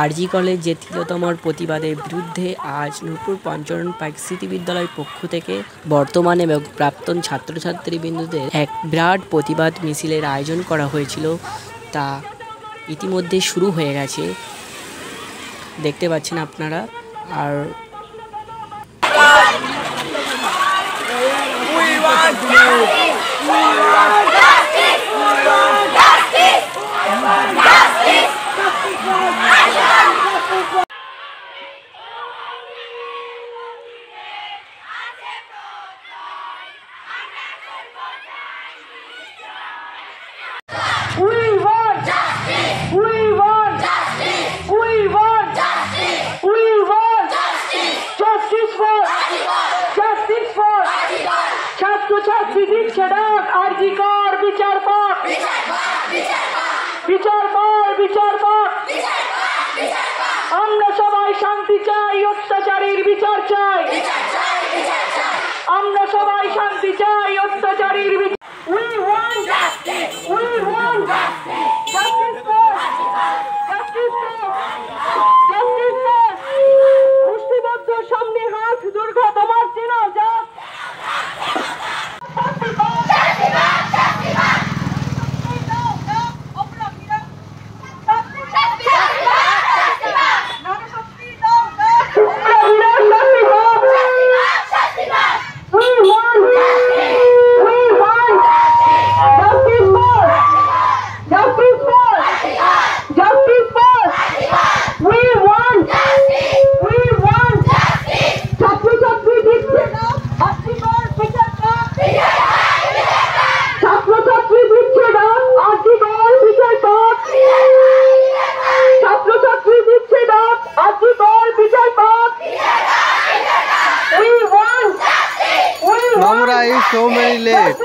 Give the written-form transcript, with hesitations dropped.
আরজি college তিলোত্তমার প্রতিবাদের বিরুদ্ধে আজ নূরপুর পঞ্চরণ পাইক স্মৃতি বিদ্যালয়ের পক্ষ থেকে বর্তমান এবং প্রাক্তন ছাত্রছাত্রীবৃন্দদের এক বিরাট প্রতিবাদ মিছিলের আয়োজন করা হয়েছিল। তা ইতিমধ্যে শুরু হয়ে গেছে, দেখতে পাচ্ছেন আপনারা। আর ছাত্রছাত্রী দিচ্ছে ডাক, আরজি কর বিচার পাক, বিচার পাক, বিচার পাক। আমরা সবাই শান্তি চাই, অত্যাচারীর বিচার চাই। আমরা সবাই শান্তি চাই, অত্যাচারীর বিচার। We want justice. We want justice. Justice first. Justice first. Justice first. মুষ্টিবদ্ধ সামনে হাত, দুর্গা তোমার চেনা যা। Mamra is so many late.